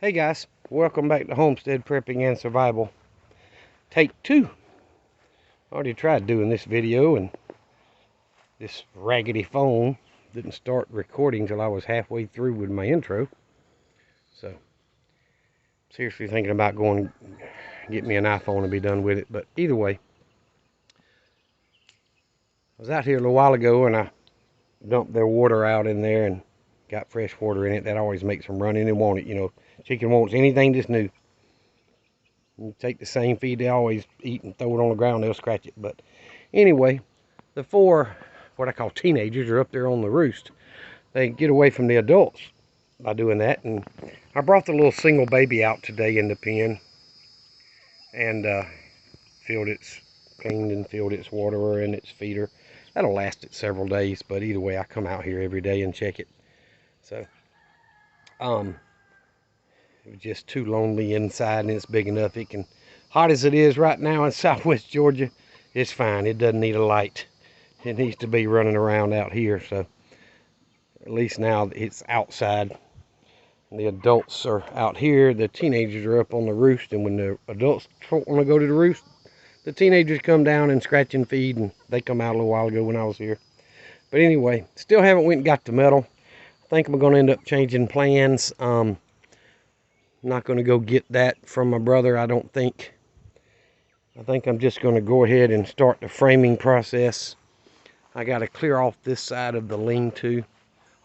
Hey guys, welcome back to Homestead Prepping and Survival. Take 2. I already tried doing this video and this raggedy phone didn't start recording till I was halfway through with my intro. So, seriously thinking about going get me an iPhone and be done with it. But either way, I was out here a little while ago and I dumped their water out in there and got fresh water in it. That always makes them run in and want it, you know. Chicken wants anything that's new. You take the same feed they always eat and throw it on the ground, they'll scratch it. But anyway, the 4, what I call teenagers, are up there on the roost. They get away from the adults by doing that. And I brought the little single baby out today in the pen and cleaned and filled its waterer and its feeder. That'll last it several days, but either way, I come out here every day and check it. So, it was just too lonely inside, and it's big enough. It can, hot as it is right now in Southwest Georgia, it's fine. It doesn't need a light. It needs to be running around out here. So at least now it's outside. The adults are out here. The teenagers are up on the roost, and when the adults don't want to go to the roost, the teenagers come down and scratch and feed, and they come out a little while ago when I was here. But anyway, still haven't went and got the metal. I think I'm going to end up changing plans. Not going to go get that from my brother, I don't think. I think I'm just going to go ahead and start the framing process. I got to clear off this side of the lean-to.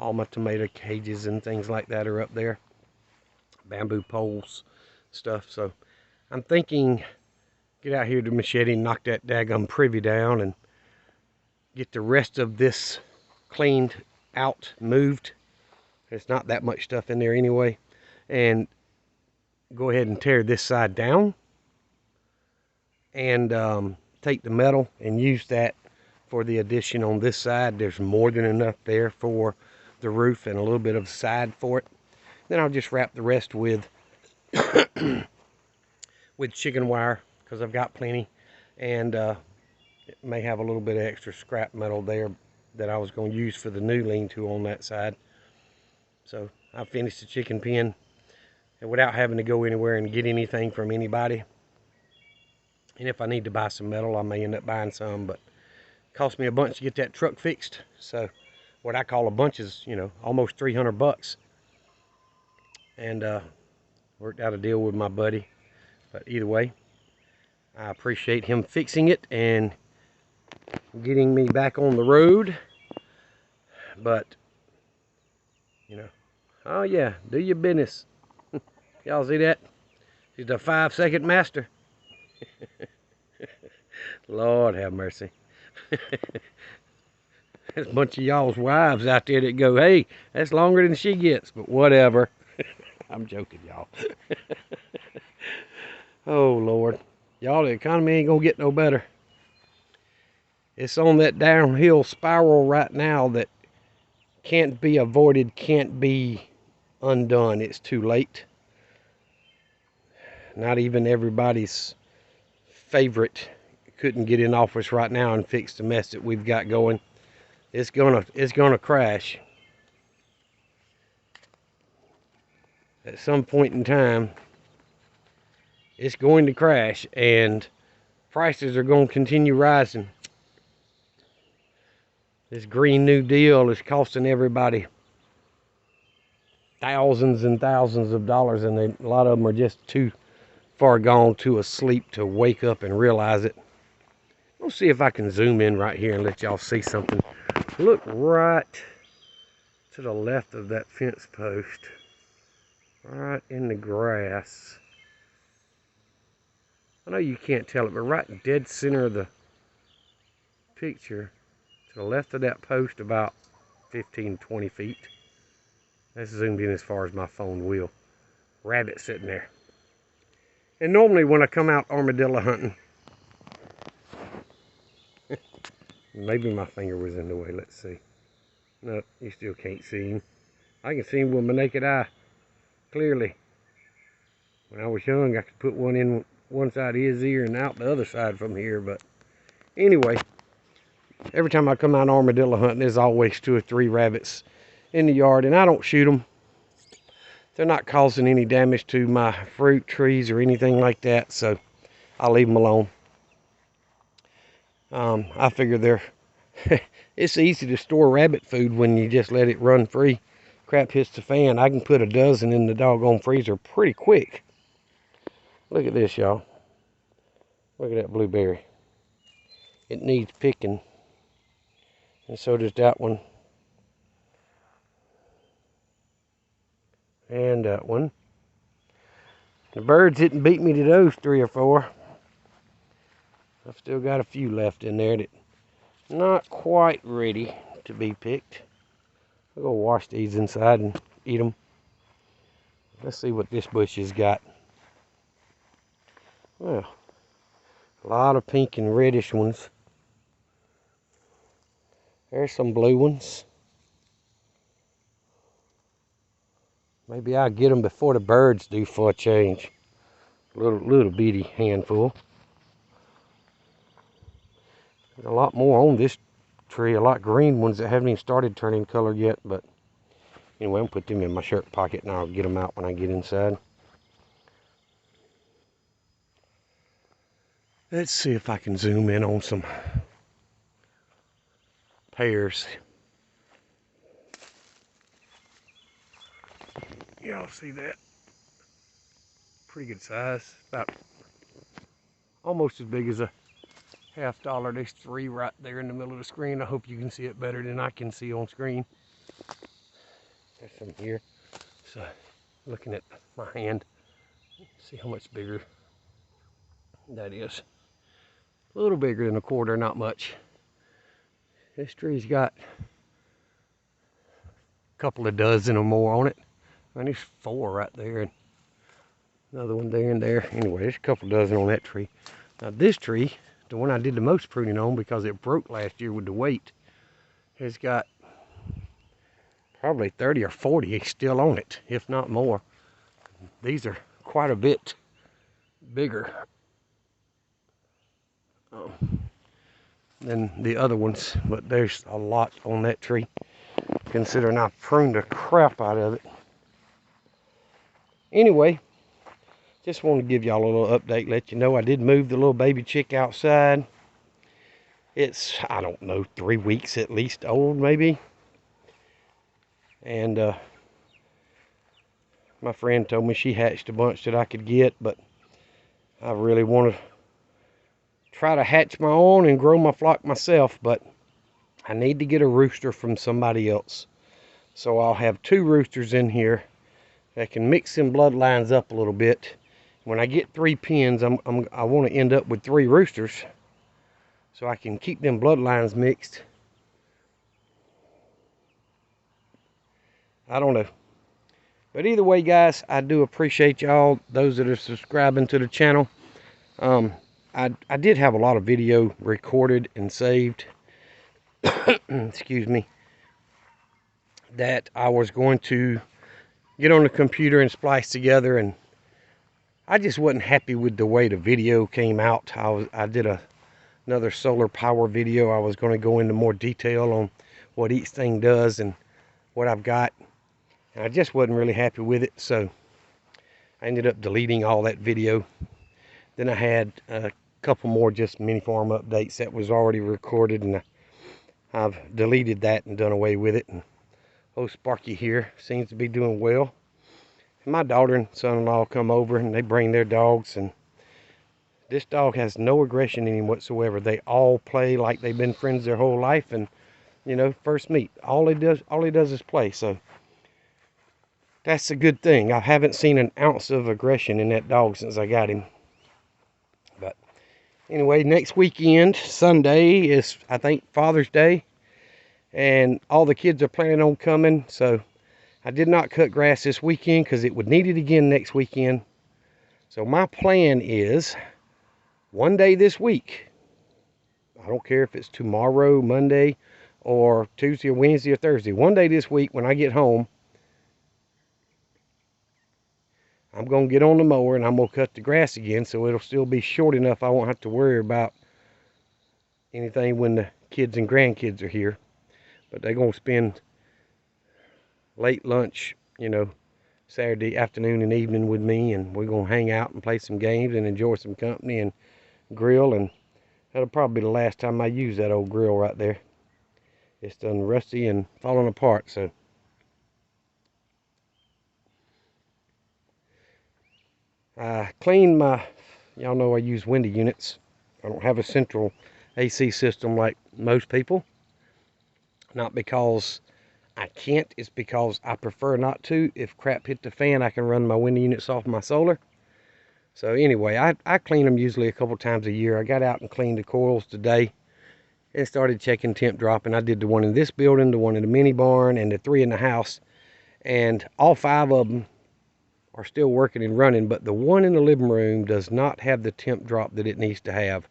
All my tomato cages and things like that are up there. Bamboo poles, stuff. So I'm thinking, get out here to machete, knock that daggum privy down, and get the rest of this cleaned out, moved. There's not that much stuff in there anyway. And go ahead and tear this side down and take the metal and use that for the addition on this side. There's more than enough there for the roof and a little bit of side for it. Then I'll just wrap the rest with with chicken wire, because I've got plenty, and it may have a little bit of extra scrap metal there that I was going to use for the new lean-to on that side. So I finished the chicken pen and without having to go anywhere and get anything from anybody. And if I need to buy some metal, I may end up buying some, but it cost me a bunch to get that truck fixed. So what I call a bunch is, you know, almost 300 bucks. And worked out a deal with my buddy. But either way, I appreciate him fixing it and getting me back on the road. But, you know, oh yeah, do your business. Y'all see that? He's the 5-second master. Lord have mercy. There's a bunch of y'all's wives out there that go, hey, that's longer than she gets, but whatever. I'm joking, y'all. Oh, Lord. Y'all, the economy ain't gonna get no better. It's on that downhill spiral right now that can't be avoided, can't be undone. It's too late. Not even everybody's favorite couldn't get in office right now and fix the mess that we've got going. It's gonna crash. At some point in time, it's going to crash, and prices are going to continue rising. This Green New Deal is costing everybody thousands and thousands of dollars, and a lot of them are just too far gone to asleep to wake up and realize it. Let's see if I can zoom in right here and let y'all see something. Look right to the left of that fence post, right in the grass. I know you can't tell it, but right dead center of the picture, to the left of that post, about 15, 20 feet. That's zoomed in as far as my phone will. Rabbit sitting there. And normally when I come out armadillo hunting, maybe my finger was in the way, let's see. No, you still can't see him. I can see him with my naked eye, clearly. When I was young, I could put one in one side of his ear and out the other side from here, but anyway, every time I come out armadillo hunting, there's always 2 or 3 rabbits in the yard, and I don't shoot them. they're not causing any damage to my fruit trees or anything like that, so I'll leave them alone. I figure they're it's easy to store rabbit food when you just let it run free. Crap hits the fan. I can put a dozen in the doggone freezer pretty quick. Look at this, y'all. Look at that blueberry. It needs picking. And so does that one. And that one. The birds didn't beat me to those 3 or 4. I've still got a few left in there that not quite ready to be picked. I'll go wash these inside and eat them. Let's see what this bush has got. Well, a lot of pink and reddish ones. There's some blue ones. Maybe I'll get them before the birds do for a change. Little bitty handful. There's a lot more on this tree, a lot of green ones that haven't even started turning color yet, but anyway, I'll put them in my shirt pocket and I'll get them out when I get inside. Let's see if I can zoom in on some pears. Y'all see that? Pretty good size. About almost as big as a $1/2. There's 3 right there in the middle of the screen. I hope you can see it better than I can see on screen. There's some here. So, looking at my hand, see how much bigger that is. A little bigger than a quarter, not much. This tree's got a couple of dozen or more on it. And there's 4 right there, and another one there and there. Anyway, there's a couple dozen on that tree. Now this tree, the one I did the most pruning on because it broke last year with the weight, has got probably 30 or 40 still on it, if not more. These are quite a bit bigger than the other ones, but there's a lot on that tree, considering I pruned the crap out of it. Anyway, just want to give y'all a little update, let you know I did move the little baby chick outside. It's, I don't know, 3 weeks at least old, maybe. And my friend told me she hatched a bunch that I could get, but I really want to try to hatch my own and grow my flock myself, but I need to get a rooster from somebody else. So I'll have 2 roosters in here that can mix them bloodlines up a little bit. When I get 3 pens, I want to end up with 3 roosters, so I can keep them bloodlines mixed. I don't know. But either way, guys, I do appreciate y'all, those that are subscribing to the channel. I did have a lot of video recorded and saved, excuse me, that I was going to get on the computer and splice together, and I just wasn't happy with the way the video came out. I did another solar power video. I was going to go into more detail on what each thing does and what I've got. And I just wasn't really happy with it, so I ended up deleting all that video. Then I had a couple more just mini farm updates that was already recorded, and I've deleted that and done away with it. And old Sparky here seems to be doing well. And my daughter and son-in-law come over and they bring their dogs, and this dog has no aggression in him whatsoever. They all play like they've been friends their whole life, and you know, first meet, all he does is play. So that's a good thing. I haven't seen an ounce of aggression in that dog since I got him. But anyway, next weekend, Sunday, is, I think, Father's Day. And all the kids are planning on coming. So I did not cut grass this weekend because it would need it again next weekend. So my plan is one day this week. I don't care if it's tomorrow, Monday, or Tuesday or Wednesday or Thursday. One day this week when I get home, I'm going to get on the mower and I'm going to cut the grass again, so it'll still be short enough I won't have to worry about anything when the kids and grandkids are here. But they're going to spend late lunch, you know, Saturday afternoon and evening with me, and we're gonna hang out and play some games and enjoy some company and grill. And that'll probably be the last time I use that old grill right there. It's done rusty and falling apart. So I cleaned my, y'all know I use window units. I don't have a central AC system like most people. Not because I can't, it's because I prefer not to. If crap hit the fan, I can run my window units off my solar. So anyway, I clean them usually a couple times a year. I got out and cleaned the coils today and started checking temp drop. And I did the one in this building, the one in the mini barn, and the 3 in the house. And all 5 of them are still working and running, but the one in the living room does not have the temp drop that it needs to have.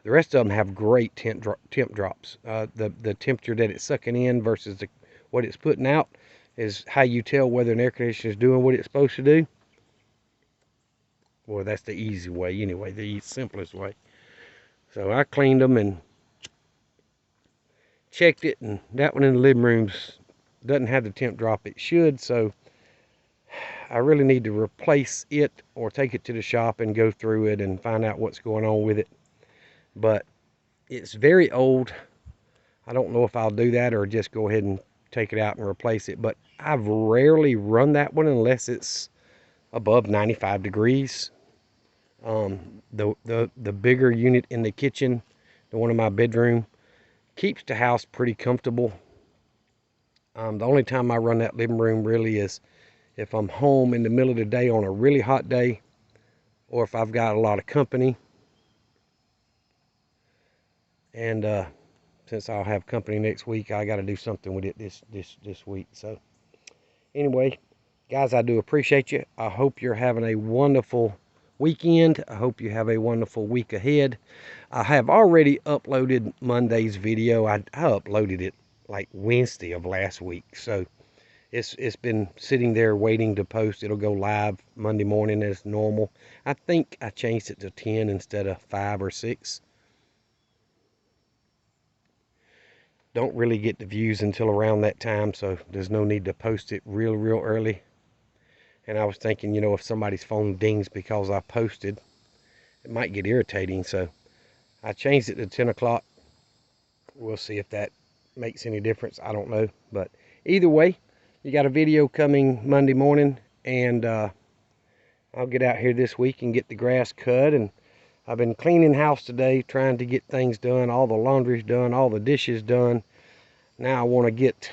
The rest of them have great temp drops. The temperature that it's sucking in versus what it's putting out is how you tell whether an air conditioner is doing what it's supposed to do. Well, that's the easy way anyway, the simplest way. So I cleaned them and checked it, and that one in the living room doesn't have the temp drop it should, so I really need to replace it or take it to the shop and go through it and find out what's going on with it. But it's very old. I don't know if I'll do that or just go ahead and take it out and replace it, but I've rarely run that one unless it's above 95 degrees. The bigger unit in the kitchen, the one in my bedroom, keeps the house pretty comfortable. The only time I run that living room really is if I'm home in the middle of the day on a really hot day, or if I've got a lot of company. And since I'll have company next week, I got to do something with it this week. So anyway, guys, I do appreciate you. I hope you're having a wonderful weekend. I hope you have a wonderful week ahead. I have already uploaded Monday's video. I uploaded it like Wednesday of last week, so it's been sitting there waiting to post. It'll go live Monday morning as normal. I think I changed it to 10 instead of 5 or 6. Don't really get the views until around that time, so there's no need to post it real early. And I was thinking, you know, if somebody's phone dings because I posted, it might get irritating, so I changed it to 10 o'clock. We'll see if that makes any difference. I don't know, but either way, you got a video coming Monday morning, and I'll get out here this week and get the grass cut. And I've been cleaning house today, trying to get things done. All the laundry's done, all the dishes done. Now I want to get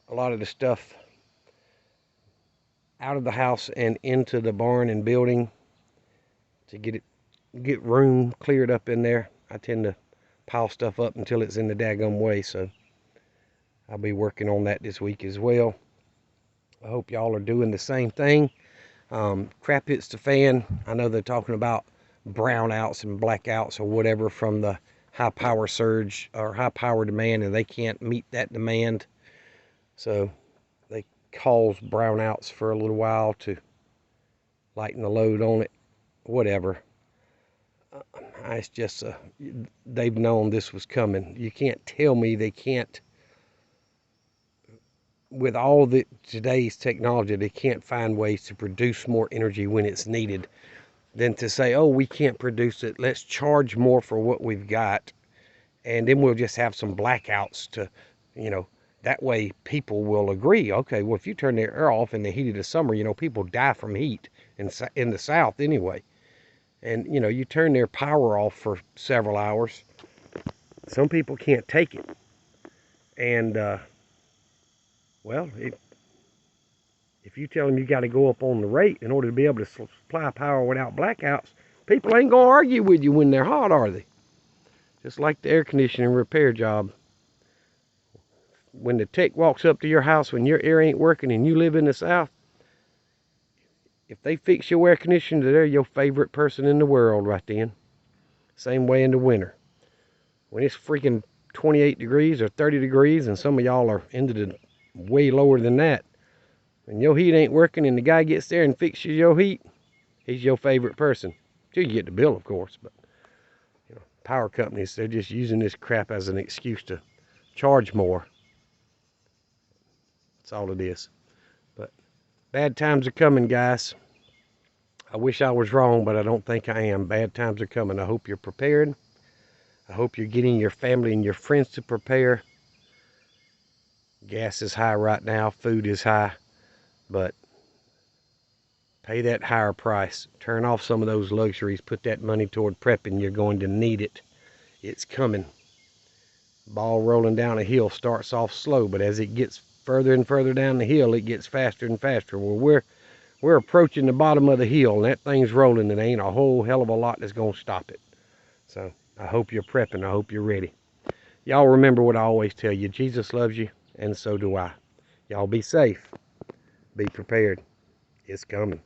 a lot of the stuff out of the house and into the barn and building to get room cleared up in there. I tend to pile stuff up until it's in the daggum way, so I'll be working on that this week as well. I hope y'all are doing the same thing. Crap hits the fan. I know they're talking about brownouts and blackouts or whatever from the high power surge or high power demand, and they can't meet that demand, so they cause brownouts for a little while to lighten the load on it, whatever. It's just they've known this was coming. You can't tell me they can't, with all the today's technology, they can't find ways to produce more energy when it's needed than to say, oh, we can't produce it, let's charge more for what we've got, and then we'll just have some blackouts to, you know, that way people will agree, okay, well, if you turn their air off in the heat of the summer, you know, people die from heat in the South anyway. And, you know, you turn their power off for several hours. Some people can't take it. And, well, if you tell them you got to go up on the rate in order to be able to supply power without blackouts, people ain't going to argue with you when they're hot, are they? Just like the air conditioning repair job. When the tech walks up to your house when your air ain't working and you live in the South, if they fix your air conditioner, they're your favorite person in the world right then. Same way in the winter. When it's freaking 28 degrees or 30 degrees, and some of y'all are into the way lower than that, and your heat ain't working and the guy gets there and fixes your heat, he's your favorite person. Till you get the bill, of course. But, you know, power companies, they're just using this crap as an excuse to charge more. That's all it is. But Bad times are coming, guys. I wish I was wrong, but I don't think I am. Bad times are coming. I hope you're prepared. I hope you're getting your family and your friends to prepare. Gas is high right now. Food is high. But pay that higher price. Turn off some of those luxuries. Put that money toward prepping. You're going to need it. It's coming. Ball rolling down a hill starts off slow, but as it gets further and further down the hill, it gets faster and faster. Well, we're approaching the bottom of the hill, and that thing's rolling, and there ain't a whole hell of a lot that's going to stop it. So I hope you're prepping. I hope you're ready. Y'all remember what I always tell you. Jesus loves you, and so do I. Y'all be safe. Be prepared. It's coming.